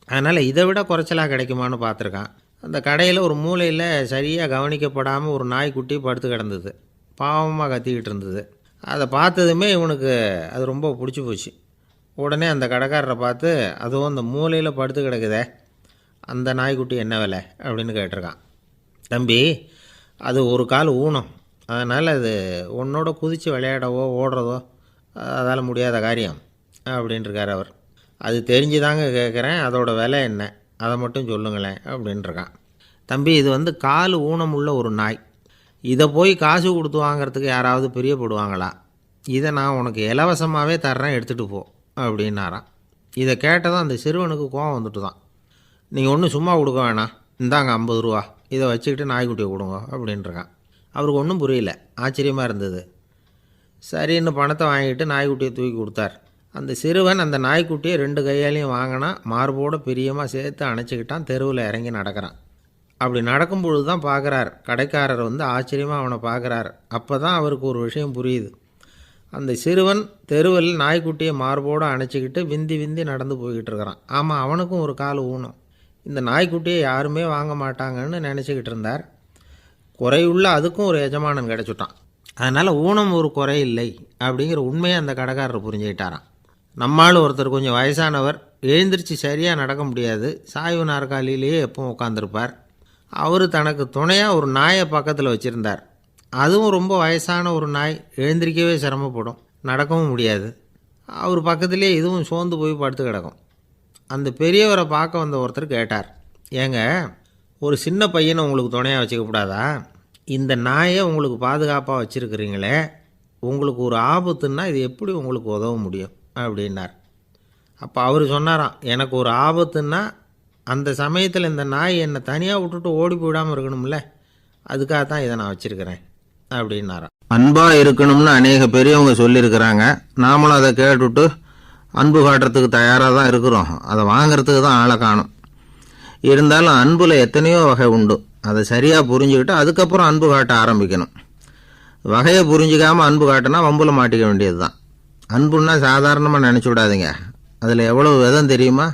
அதனால் இதை விட குறைச்சலாக கிடைக்குமான்னு பார்த்துருக்கான். அந்த கடையில் ஒரு மூலையில் சரியாக கவனிக்கப்படாமல் ஒரு நாய்க்குட்டி படுத்து கிடந்தது. பாவமாக கத்திக்கிட்டு இருந்தது. அதை பார்த்ததுமே இவனுக்கு அது ரொம்ப பிடிச்சி போச்சு. உடனே அந்த கடைக்காரரை பார்த்து, அதுவும் அந்த மூலையில் படுத்து கிடக்குதே அந்த நாய்க்குட்டி என்ன விலை அப்படின்னு கேட்டிருக்கான். தம்பி, அது ஒரு கால் ஊனம், அதனால் அது உன்னோட குதித்து விளையாடவோ ஓடுறதோ அதால் முடியாத காரியம் அப்படின்ட்டுருக்கார் அவர். அது தெரிஞ்சு தாங்க கேட்குறேன், அதோட விலை என்ன அதை மட்டும் சொல்லுங்களேன் அப்படின்ட்டுருக்கான். தம்பி, இது கால் ஊனம் உள்ள ஒரு நாய். இதை போய் காசு கொடுத்து வாங்கிறதுக்கு யாராவது பிரியப்படுவாங்களா? இதை நான் உனக்கு இலவசமாகவே தர்றேன், எடுத்துகிட்டு போ அப்படின்னாரான். இதை கேட்டதும் அந்த சிறுவனுக்கு கோவம் வந்துட்டு தான். நீங்கள் ஒன்றும் சும்மா கொடுக்க வேணாம், இந்தாங்க 50 ரூபா, இதை வச்சுக்கிட்டு நாய்க்குட்டியை கொடுங்க அப்படின்ட்டுருக்கான். அவருக்கு ஒன்றும் புரியல, ஆச்சரியமாக இருந்தது. சரின்னு பணத்தை வாங்கிட்டு நாய்க்குட்டியை தூக்கி கொடுத்தார். அந்த சிறுவன் அந்த நாய்க்குட்டியை 2 கையாலையும் வாங்கினா, மார்போடு பிரியமாக சேர்த்து அணைச்சிக்கிட்டான். தெருவில் இறங்கி நடக்கிறான். அப்படி நடக்கும்பொழுது தான் பார்க்குறார், கடைக்காரர் ஆச்சரியமாக அவனை பார்க்குறார். அப்போ தான் அவருக்கு ஒரு விஷயம் புரியுது. அந்த சிறுவன் தெருவில் நாய்க்குட்டியை மார்போடு அணைச்சிக்கிட்டு விந்தி விந்தி நடந்து போய்கிட்டு இருக்கிறான். ஆமாம், அவனுக்கும் ஒரு கால் ஊனம். இந்த நாய்க்குட்டியை யாருமே வாங்க மாட்டாங்கன்னு நினச்சிக்கிட்டு இருந்தார். குறையுள்ள அதுக்கும் ஒரு எஜமானன் கிடச்சிட்டான். அதனால் ஊனம் ஒரு குறை இல்லை அப்படிங்கிற உண்மையை அந்த கடைக்காரர் புரிஞ்சுக்கிட்டாரான். நம்மால் ஒருத்தர் கொஞ்சம் வயசானவர், எழுந்திரிச்சு சரியாக நடக்க முடியாது, சாய்வு நாற்காலியிலேயே எப்பவும் உட்காந்துருப்பார். அவர் தனக்கு துணையாக ஒரு நாயை பக்கத்தில் வச்சுருந்தார். அதுவும் ரொம்ப வயசான ஒரு நாய், எழுந்திரிக்கவே சிரமப்படும், நடக்கவும் முடியாது. அவர் பக்கத்துலேயே இதுவும் சோர்ந்து போய் படுத்து கிடக்கும். அந்த பெரியவரை பார்க்க வந்த ஒருத்தர் கேட்டார், ஏங்க, ஒரு சின்ன பையனை உங்களுக்கு துணையாக வச்சுக்கப்படாதா? இந்த நாயை உங்களுக்கு பாதுகாப்பாக வச்சுருக்கிறீங்களே, உங்களுக்கு ஒரு ஆபத்துன்னா இது எப்படி உங்களுக்கு உதவ முடியும் அப்படின்னார். அப்போ அவர் சொன்னாராம், எனக்கு ஒரு ஆபத்துன்னா அந்த சமயத்தில் இந்த நாய் என்னை தனியாக விட்டுட்டு ஓடி போயிடாமல் இருக்கணும்ல, அதுக்காக தான் இதை நான் வச்சுருக்கிறேன் அப்படின்னாராம். அன்பாக இருக்கணும்னு அநேக பெரியவங்க சொல்லியிருக்கிறாங்க. நாமளும் அதை கேட்டுவிட்டு அன்பு காட்டுறதுக்கு தயாராக தான் இருக்கிறோம். அதை வாங்கிறதுக்கு தான் ஆளை காணும். இருந்தாலும் அன்பில் எத்தனையோ வகை உண்டு. அதை சரியாக புரிஞ்சுக்கிட்டு அதுக்கப்புறம் அன்பு காட்ட ஆரம்பிக்கணும். வகையை புரிஞ்சிக்காமல் அன்பு காட்டினா வம்பில் மாட்டிக்க வேண்டியது தான். அன்புன்னா சாதாரணமாக நினச்சி விடாதீங்க. அதில் எவ்வளோ விதம் தெரியுமா?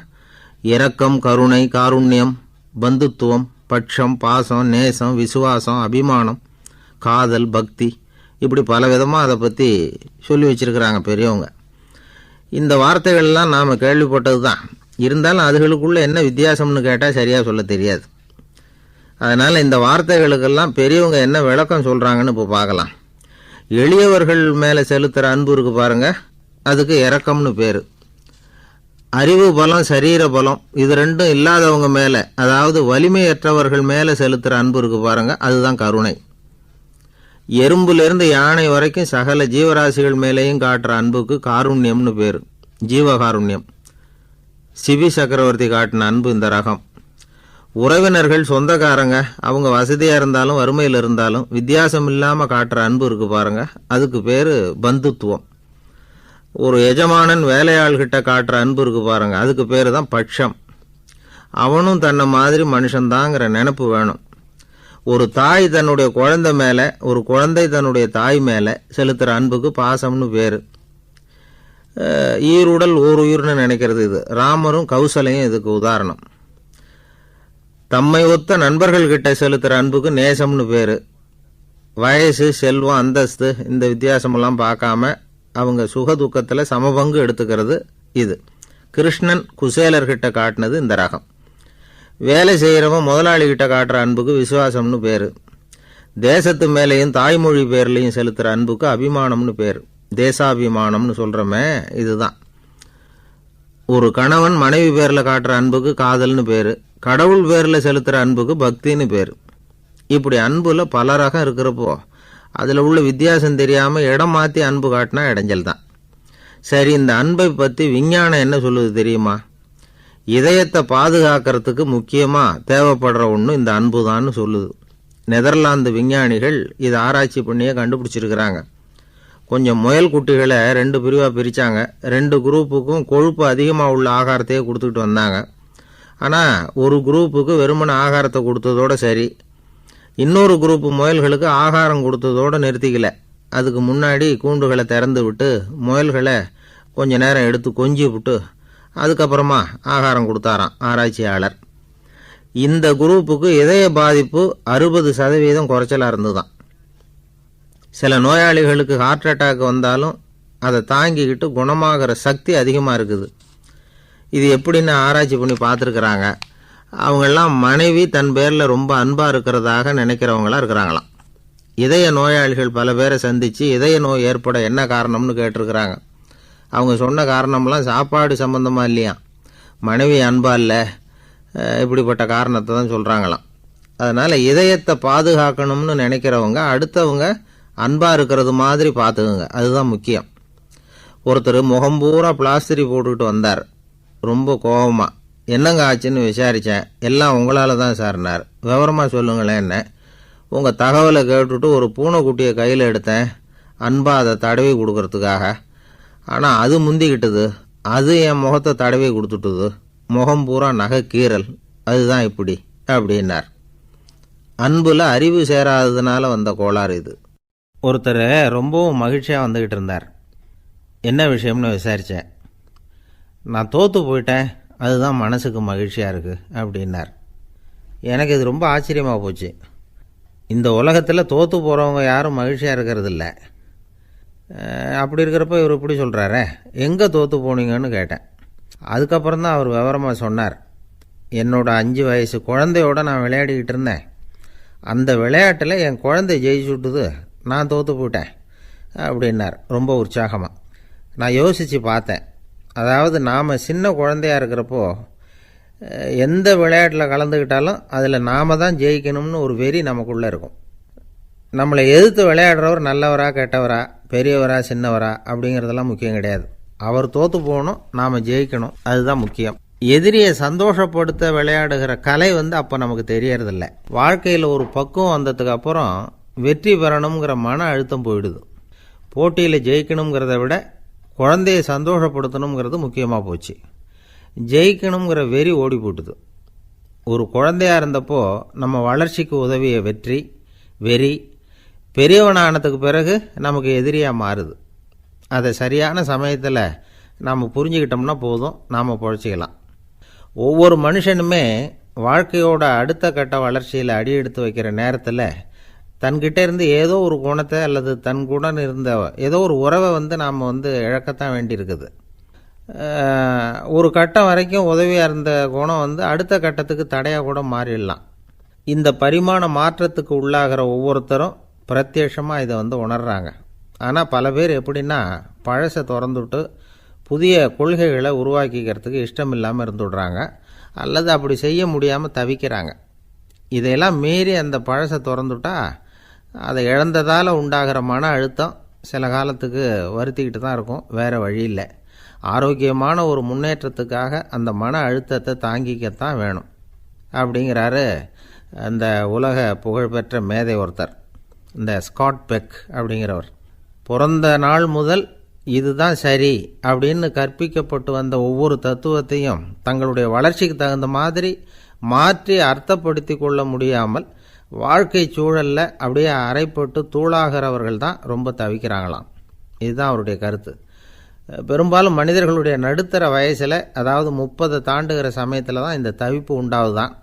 இரக்கம், கருணை, காருண்யம், பந்துத்துவம், பட்சம், பாசம், நேசம், விசுவாசம், அபிமானம், காதல், பக்தி, இப்படி பல விதமாக அதை பற்றி சொல்லி வச்சுருக்கிறாங்க பெரியவங்க. இந்த வார்த்தைகள்லாம் நாம் கேள்விப்பட்டது தான். இருந்தாலும் அதுகளுக்குள்ளே என்ன வித்தியாசம்னு கேட்டால் சரியாக சொல்ல தெரியாது. அதனால் இந்த வார்த்தைகளுக்கெல்லாம் பெரியவங்க என்ன விளக்கம் சொல்கிறாங்கன்னு இப்போ பார்க்கலாம். எளியவர்கள் மேலே செலுத்துகிற அன்பு இருக்குது பாருங்கள், அதுக்கு இரக்கம்னு பேர். அறிவு பலம், சரீர பலம், இது ரெண்டும் இல்லாதவங்க மேலே, அதாவது வலிமையற்றவர்கள் மேலே செலுத்துகிற அன்பு இருக்குது பாருங்கள், அதுதான் கருணை. எறும்புலேருந்து யானை வரைக்கும் சகல ஜீவராசிகள் மேலேயும் காட்டுற அன்புக்கு காருண்யம்னு பேர், ஜீவகாருண்யம். சிவி சக்கரவர்த்தி காட்டின அன்பு இந்த ரகம். உறவினர்கள், சொந்தக்காரங்க, அவங்க வசதியாக இருந்தாலும் வறுமையில் இருந்தாலும் வித்தியாசம் இல்லாமல் காட்டுற அன்பு இருக்குது பாருங்க, அதுக்கு பேர் பந்துத்துவம். ஒரு எஜமானன் வேலையாள்கிட்ட காட்டுற அன்பு இருக்குது பாருங்க, அதுக்கு பேர் தான் பட்சம். அவனும் தன்னை மாதிரி மனுஷன்தாங்கிற நினப்பு வேணும். ஒரு தாய் தன்னுடைய குழந்தை மேலே, ஒரு குழந்தை தன்னுடைய தாய் மேலே செலுத்துகிற அன்புக்கு பாசம்னு பேர். ஈருடல் ஓர் உயிர்னு நினைக்கிறது இது. ராமரும் கௌசலையும் இதுக்கு உதாரணம். தம்மை ஒத்த நண்பர்கள்கிட்ட செலுத்துகிற அன்புக்கு நேசம்னு பேர். வயசு, செல்வம், அந்தஸ்து இந்த வித்தியாசமெல்லாம் பார்க்காம அவங்க சுக துக்கத்தில் சமபங்கு எடுத்துக்கிறது இது. கிருஷ்ணன் குசேலர்கிட்ட காட்டினது இந்த ரகம். வேலை செய்கிறவன் முதலாளிகிட்ட காட்டுற அன்புக்கு விசுவாசம்னு பேர். தேசத்து மேலேயும் தாய்மொழி பேர்லையும் செலுத்துகிற அன்புக்கு அபிமானம்னு பேர். தேசாபிமானம்னு சொல்கிறோமே, இதுதான். ஒரு கணவன் மனைவி பேரில் காட்டுற அன்புக்கு காதல்னு பேர். கடவுள் பேரில் செலுத்துகிற அன்புக்கு பக்தின்னு பேர். இப்படி அன்புல பல ரகம் இருக்கிறப்போ அதில் உள்ள வித்தியாசம் தெரியாமல் இடம் மாற்றி அன்பு காட்டினா இடைஞ்சல் தான். சரி, இந்த அன்பை பற்றி விஞ்ஞானம் என்ன சொல்லுது தெரியுமா? இதயத்தை பாதுகாக்கிறதுக்கு முக்கியமாக தேவைப்படுற ஒன்று இந்த அன்பு தான்னு சொல்லுது. நெதர்லாந்து விஞ்ஞானிகள் இதை ஆராய்ச்சி பண்ணியே கண்டுபிடிச்சிருக்கிறாங்க. கொஞ்சம் முயல் குட்டிகளை 2 பிரிவாக பிரித்தாங்க. 2 குரூப்புக்கும் கொழுப்பு அதிகமாக உள்ள ஆகாரத்தையே கொடுத்துக்கிட்டு வந்தாங்க. ஆனால் ஒரு குரூப்புக்கு வெறுமன ஆகாரத்தை கொடுத்ததோடு சரி, இன்னொரு குரூப்பு முயல்களுக்கு ஆகாரம் கொடுத்ததோடு நிறுத்திக்கல. அதுக்கு முன்னாடி கூண்டுகளை திறந்து விட்டு முயல்களை கொஞ்ச நேரம் எடுத்து கொஞ்சி விட்டு அதுக்கப்புறமா ஆகாரம் கொடுத்தாராம் ஆராய்ச்சியாளர். இந்த குரூப்புக்கு இதய பாதிப்பு 60% குறைச்சலாக இருந்துதான். சில நோயாளிகளுக்கு ஹார்ட் அட்டாக் வந்தாலும் அதை தாங்கிக்கிட்டு குணமாகிற சக்தி அதிகமாக இருக்குது. இது எப்படின்னு ஆராய்ச்சி பண்ணி பார்த்துருக்குறாங்க. அவங்கெல்லாம் மனைவி தன் பேரில் ரொம்ப அன்பாக இருக்கிறதாக நினைக்கிறவங்களாம் இருக்கிறாங்களாம். இதய நோயாளிகள் பல பேரை சந்தித்து இதய நோய் ஏற்பட என்ன காரணம்னு கேட்டிருக்கிறாங்க. அவங்க சொன்ன காரணம்லாம் சாப்பாடு சம்பந்தமாக இல்லையா, மனைவி அன்பா இல்லை, இப்படிப்பட்ட காரணத்தை தான் சொல்கிறாங்களாம். அதனால் இதயத்தை பாதுகாக்கணும்னு நினைக்கிறவங்க அடுத்தவங்க அன்பாக இருக்கிறது மாதிரி பார்த்துக்குங்க, அதுதான் முக்கியம். ஒருத்தர் முகம் பூரா பிளாஸ்டரி போட்டுக்கிட்டு வந்தார். ரொம்ப கோபமாக, என்னங்க ஆச்சுன்னு விசாரித்தேன். எல்லாம் உங்களால் தான் சார்னார். விவரமாக சொல்லுங்களேன். என்ன உங்கள் தகவலை கேட்டுட்டு ஒரு பூனைக்குட்டியை கையில் எடுத்தேன், அன்பாக அதை தடவி கொடுக்கறதுக்காக. ஆனால் அது முந்திக்கிட்டது, அது என் முகத்தை தடவி கொடுத்துட்டுது, முகம் பூரா நகை கீறல், அதுதான் இப்படி அப்படின்னார். அன்புல அறிவு சேராததுனால வந்த கோளாறு இது. ஒருத்தர் ரொம்பவும் மகிழ்ச்சியாக வந்துக்கிட்டு இருந்தார். என்ன விஷயம்னு விசாரித்தேன். நான் தோற்று போயிட்டேன், அதுதான் மனசுக்கு மகிழ்ச்சியாக இருக்குது அப்படின்னார். எனக்கு இது ரொம்ப ஆச்சரியமாக போச்சு. இந்த உலகத்தில் தோற்று போகிறவங்க யாரும் மகிழ்ச்சியாக இருக்கிறதில்ல. அப்படி இருக்கிறப்ப இவர் இப்படி சொல்கிறாரே, எங்கே தோற்று போனீங்கன்னு கேட்டேன். அதுக்கப்புறம் தான் அவர் விவரமாக சொன்னார். என்னோட 5 வயசு குழந்தையோடு நான் விளையாடிக்கிட்டு இருந்தேன். அந்த விளையாட்டில் என் குழந்தை ஜெயிச்சு விட்டுது, நான் தோற்று போயிட்டேன் அப்படின்னார் ரொம்ப உற்சாகமாக. நான் யோசித்து பார்த்தேன். அதாவது நாம் சின்ன குழந்தையாக இருக்கிறப்போ எந்த விளையாட்டில் கலந்துக்கிட்டாலும் அதில் நாம் தான் ஜெயிக்கணும்னு ஒரு வெறி நமக்குள்ளே இருக்கும். நம்மளை எதிர்த்து விளையாடுறவர் நல்லவரா கெட்டவரா, பெரியவரா சின்னவரா அப்படிங்கிறதெல்லாம் முக்கியம் கிடையாது. அவர் தோற்று போகணும், நாம் ஜெயிக்கணும், அதுதான் முக்கியம். எதிரியை சந்தோஷப்படுத்த விளையாடுகிற கலை அப்போ நமக்கு தெரியறதில்ல. வாழ்க்கையில் ஒரு பக்குவம் வந்ததுக்கு அப்புறம் வெற்றி பெறணுங்கிற மன அழுத்தம் போயிடுது. போட்டியில் ஜெயிக்கணுங்கிறத விட குழந்தையை சந்தோஷப்படுத்தணுங்கிறது முக்கியமாக போச்சு. ஜெயிக்கணுங்கிற வெறி ஓடி போட்டுது. ஒரு குழந்தையாக இருந்தப்போ நம்ம வளர்ச்சிக்கு உதவிய வெறி பெரியவனானதுக்கு பிறகு நமக்கு எதிரியாக மாறுது. அதை சரியான சமயத்தில் நாம் புரிஞ்சுக்கிட்டோம்னா போதும், நாம் பொழைச்சிக்கலாம். ஒவ்வொரு மனுஷனுமே வாழ்க்கையோட அடுத்த கட்ட வளர்ச்சியில் அடி எடுத்து வைக்கிற நேரத்தில் தன்கிட்ட இருந்து ஏதோ ஒரு குணத்தை அல்லது தன் குணம் இருந்த ஏதோ ஒரு உறவை நாம் இழக்கத்தான் வேண்டியிருக்குது. ஒரு கட்டம் வரைக்கும் உதவியாக இருந்த குணம் அடுத்த கட்டத்துக்கு தடையாக கூட மாறிடலாம். இந்த பரிமாண மாற்றத்துக்கு உள்ளாகிற ஒவ்வொருத்தரும் பிரத்யட்சமாக இதை உணர்றாங்க. ஆனால் பல பேர் எப்படின்னா பழசை திறந்துவிட்டு புதிய கொள்கைகளை உருவாக்கிக்கிறதுக்கு இஷ்டம் இல்லாமல் இருந்துடுறாங்க, அல்லது அப்படி செய்ய முடியாமல் தவிக்கிறாங்க. இதையெல்லாம் மீறி அந்த பழசை திறந்துட்டா அதை இழந்ததால் உண்டாகிற மன அழுத்தம் சில காலத்துக்கு வருத்திக்கிட்டு தான் இருக்கும், வேறு வழி இல்லை. ஆரோக்கியமான ஒரு முன்னேற்றத்துக்காக அந்த மன அழுத்தத்தை தாங்கிக்கத்தான் வேணும் அப்படிங்கிறாரு அந்த உலக புகழ்பெற்ற மேதை ஒருத்தர், இந்த ஸ்காட் பெக் அப்படிங்கிறவர். பிறந்த நாள் முதல் இதுதான் சரி அப்படின்னு கற்பிக்கப்பட்டு வந்த ஒவ்வொரு தத்துவத்தையும் தங்களுடைய வளர்ச்சிக்கு தகுந்த மாதிரி மாற்றி அர்த்தப்படுத்தி கொள்ள முடியாமல் வாழ்க்கை சூழலில் அப்படியே அரைப்பட்டு தூளாகிறவர்கள் தான் ரொம்ப தவிக்கிறாங்களாம். இதுதான் அவருடைய கருத்து. பெரும்பாலும் மனிதர்களுடைய நடுத்தர வயசில், அதாவது 30 தாண்டுகிற சமயத்தில் தான் இந்த தவிப்பு உண்டாகுதான்.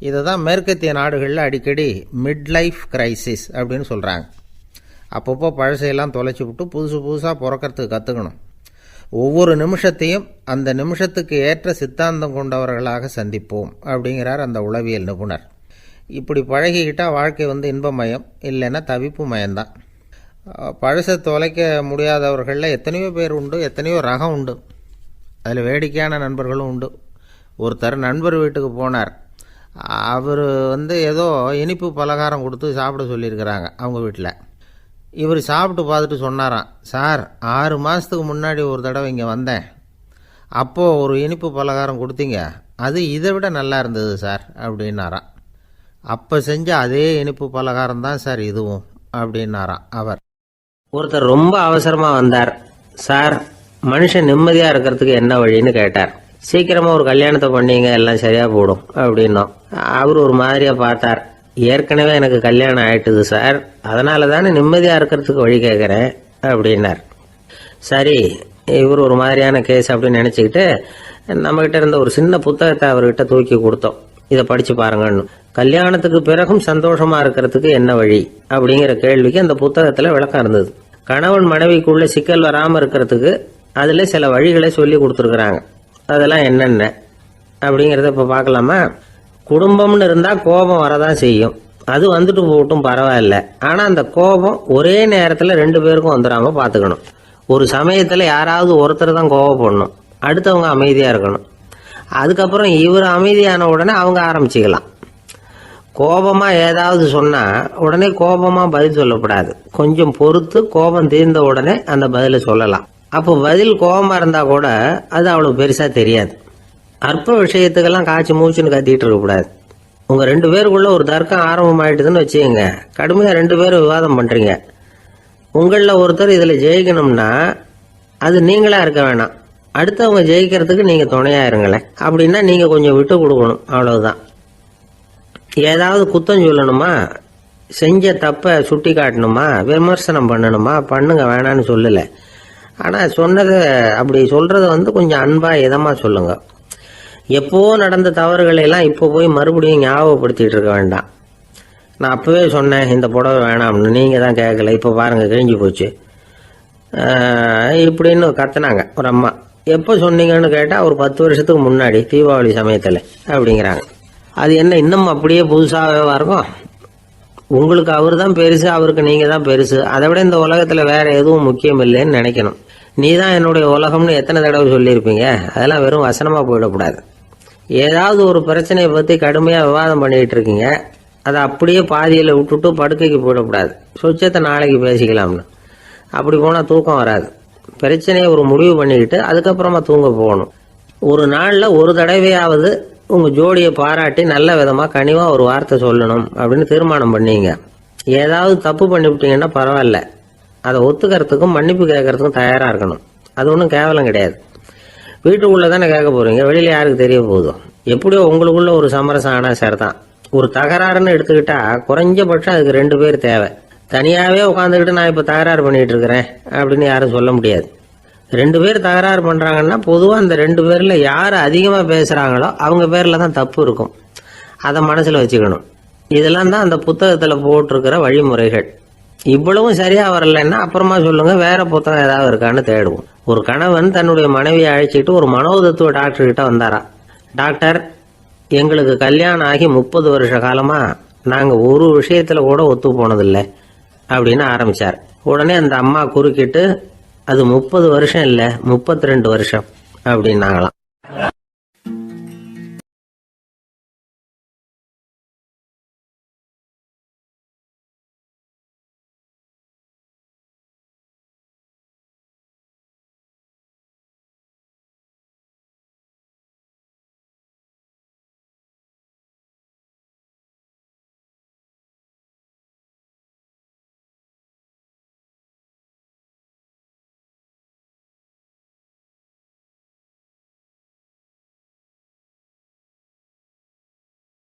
இதை தான் மேற்கத்திய நாடுகளில் அடிக்கடி மிட் லைஃப் கிரைசிஸ் அப்படின்னு சொல்கிறாங்க. அப்பப்போ பழசையெல்லாம் தொலைச்சி விட்டு புதுசாக பிறக்கிறதுக்கு கற்றுக்கணும். ஒவ்வொரு நிமிஷத்தையும் அந்த நிமிஷத்துக்கு ஏற்ற சித்தாந்தம் கொண்டவர்களாக சந்திப்போம் அப்படிங்கிறார் அந்த உளவியல் நிபுணர். இப்படி பழகிக்கிட்டால் வாழ்க்கை இன்பமயம், இல்லைன்னா தவிப்பு மயம்தான். பழசை தொலைக்க முடியாதவர்களில் எத்தனையோ பேர் உண்டு, எத்தனையோ ரகம் உண்டு. அதில் வேடிக்கையான நண்பர்களும் உண்டு. ஒருத்தர் நண்பர் வீட்டுக்கு போனார். அவர் ஏதோ இனிப்பு பலகாரம் கொடுத்து சாப்பிட சொல்லியிருக்கிறாங்க அவங்க வீட்டில். இவர் சாப்பிட்டு பார்த்துட்டு சொன்னாராம், சார் 6 மாதத்துக்கு முன்னாடி ஒரு தடவை இங்கே வந்தேன், அப்போது ஒரு இனிப்பு பலகாரம் கொடுத்தீங்க, அது இதை விட நல்லா இருந்தது சார் அப்படின்னாராம். அப்போ செஞ்ச அதே இனிப்பு பலகாரம் தான் சார் இதுவும் அப்படின்னாராம் அவர். ஒருத்தர் ரொம்ப அவசரமாக வந்தார். சார், மனுஷன் நிம்மதியாக இருக்கிறதுக்கு என்ன வழின்னு கேட்டார். சீக்கிரமாக ஒரு கல்யாணத்தை பண்ணீங்க, எல்லாம் சரியாக போடும் அப்படின்னோம். அவர் ஒரு மாதிரியாக பார்த்தார். ஏற்கனவே எனக்கு கல்யாணம் ஆயிட்டுது சார், அதனால தானே நிம்மதியாக இருக்கிறதுக்கு வழி கேட்குறேன் அப்படின்னார். சரி, இவர் ஒரு மாதிரியான கேஸ் அப்படின்னு நினச்சிக்கிட்டு நம்மகிட்ட இருந்த ஒரு சின்ன புத்தகத்தை அவர்கிட்ட தூக்கி கொடுத்தோம். இதை படித்து பாருங்கன்னு. கல்யாணத்துக்கு பிறகும் சந்தோஷமாக இருக்கிறதுக்கு என்ன வழி அப்படிங்கிற கேள்விக்கு அந்த புத்தகத்தில் விளக்கம் இருந்தது. கணவன் மனைவிக்குள்ள சிக்கல் வராமல் இருக்கிறதுக்கு அதில் சில வழிகளை சொல்லி கொடுத்துருக்குறாங்க. அதெல்லாம் என்னென்ன அப்படிங்கிறத இப்போ பார்க்கலாமா? குடும்பம்னு இருந்தால் கோபம் வரதான் செய்யும். அது வந்துட்டு போகட்டும், பரவாயில்ல. ஆனால் அந்த கோபம் ஒரே நேரத்தில் 2 பேருக்கும் வந்துடாமல் பார்த்துக்கணும். ஒரு சமயத்தில் யாராவது ஒருத்தர் தான் கோபப்படணும், அடுத்தவங்க அமைதியாக இருக்கணும். அதுக்கப்புறம் இவர் அமைதியான உடனே அவங்க ஆரம்பிச்சிக்கலாம். கோபமாக ஏதாவது சொன்னால் உடனே கோபமாக பதில் சொல்லக்கூடாது. கொஞ்சம் பொறுத்து கோபம் தீர்ந்த உடனே அந்த பதிலை சொல்லலாம். அப்போ பதில் கோபமாக இருந்தால் கூட அது அவ்வளோ பெருசாக தெரியாது. அற்ப விஷயத்துக்கெல்லாம் காய்ச்சி மூச்சுன்னு கத்திட்டு இருக்கக்கூடாது. உங்கள் 2 பேருக்குள்ள ஒரு தர்க்கம் ஆரம்பமாயிட்டுதுன்னு வச்சுக்கோங்க. கடுமையாக 2 பேரும் விவாதம் பண்ணுறீங்க. உங்களில் ஒருத்தர் இதில் ஜெயிக்கணும்னா அது நீங்களாக இருக்க வேணாம், அடுத்தவங்க ஜெயிக்கிறதுக்கு நீங்கள் துணையாக இருங்களேன். அப்படின்னா நீங்கள் கொஞ்சம் விட்டு கொடுக்கணும், அவ்வளவுதான். ஏதாவது குத்தம் சொல்லணுமா, செஞ்ச தப்பை சுட்டி காட்டணுமா, விமர்சனம் பண்ணணுமா, பண்ணுங்க, வேணான்னு சொல்லலை. ஆனால் சொன்னதை அப்படி சொல்கிறத கொஞ்சம் அன்பாக இதமாக சொல்லுங்க. எப்போ நடந்த தவறுகளை எல்லாம் இப்போ போய் மறுபடியும் ஞாபகப்படுத்திட்டு இருக்க வேண்டாம். நான் அப்போவே சொன்னேன் இந்த புடவை வேணாம்னு, நீங்கள் தான் கேட்கல, இப்போ பாருங்கள் கிழிஞ்சு போச்சு இப்படின்னு கத்துனாங்க ஒரு அம்மா. எப்போ சொன்னீங்கன்னு கேட்டால் ஒரு 10 வருஷத்துக்கு முன்னாடி தீபாவளி சமயத்தில் அப்படிங்கிறாங்க. அது என்ன இன்னும் அப்படியே புதுசாகவே இருக்கும்? உங்களுக்கு அவர் தான் பெருசு, அவருக்கு நீங்கள் தான் பெருசு. அதை விட இந்த உலகத்தில் வேற எதுவும் முக்கியம் இல்லைன்னு நினைக்கணும். நீ தான் என்னுடைய உலகம்னு எத்தனை தடவை சொல்லியிருப்பீங்க? அதெல்லாம் வெறும் வசனமாக போயிடக்கூடாது. ஏதாவது ஒரு பிரச்சனையை பற்றி கடுமையாக விவாதம் பண்ணிக்கிட்டு இருக்கீங்க, அதை அப்படியே பாதியில் விட்டுட்டு படுக்கைக்கு போயிடக்கூடாது. சொச்சத்தை நாளைக்கு பேசிக்கலாம்னு. அப்படி போனால் தூக்கம் வராது. பிரச்சனையை ஒரு முடிவு பண்ணிக்கிட்டு அதுக்கப்புறமா தூங்க போகணும். ஒரு நாளில் ஒரு தடவையாவது உங்கள் ஜோடியை பாராட்டி நல்ல விதமாக கனிவாக ஒரு வார்த்தை சொல்லணும் அப்படின்னு தீர்மானம் பண்ணீங்க. ஏதாவது தப்பு பண்ணிவிட்டீங்கன்னா பரவாயில்ல, அதை ஒத்துக்கிறதுக்கும் மன்னிப்பு கேட்கறதுக்கும் தயாராக இருக்கணும். அது ஒன்றும் கேவலம் கிடையாது. வீட்டுக்குள்ளே தானே கேட்க போகிறீங்க, வெளியில் யாருக்கு தெரிய போதும்? எப்படியோ உங்களுக்குள்ள ஒரு சமரசம் ஆனால் சார் தான். ஒரு தகராறுன்னு எடுத்துக்கிட்டா குறைஞ்சபட்சம் அதுக்கு 2 பேர் தேவை. தனியாகவே உட்காந்துக்கிட்டு நான் இப்போ தகராறு பண்ணிகிட்டு இருக்கிறேன் அப்படின்னு யாரும் சொல்ல முடியாது. 2 பேர் தகராறு பண்ணுறாங்கன்னா பொதுவாக அந்த 2 பேரில் யார் அதிகமாக பேசுகிறாங்களோ அவங்க பேரில் தான் தப்பு இருக்கும். அதை மனசில் வச்சுக்கணும். இதெல்லாம் தான் அந்த புத்தகத்தில் போட்டிருக்கிற வழிமுறைகள். இவ்வளவும் சரியாக வரலைன்னா அப்புறமா சொல்லுங்கள், வேற புத்தகம் ஏதாவது இருக்கான்னு தேடுவோம். ஒரு கணவன் தன்னுடைய மனைவியை அழைச்சிட்டு ஒரு மனோதத்துவ டாக்டர்கிட்ட வந்தாரா. டாக்டர், எங்களுக்கு கல்யாணம் ஆகி 30 வருஷ காலமாக நாங்கள் ஒரு விஷயத்தில் கூட ஒத்து போனதில்லை அப்படின்னு ஆரம்பித்தார். உடனே அந்த அம்மா குறுக்கிட்டு, அது 30 வருஷம் இல்லை 32 வருஷம் அப்படின்னாங்களாம்.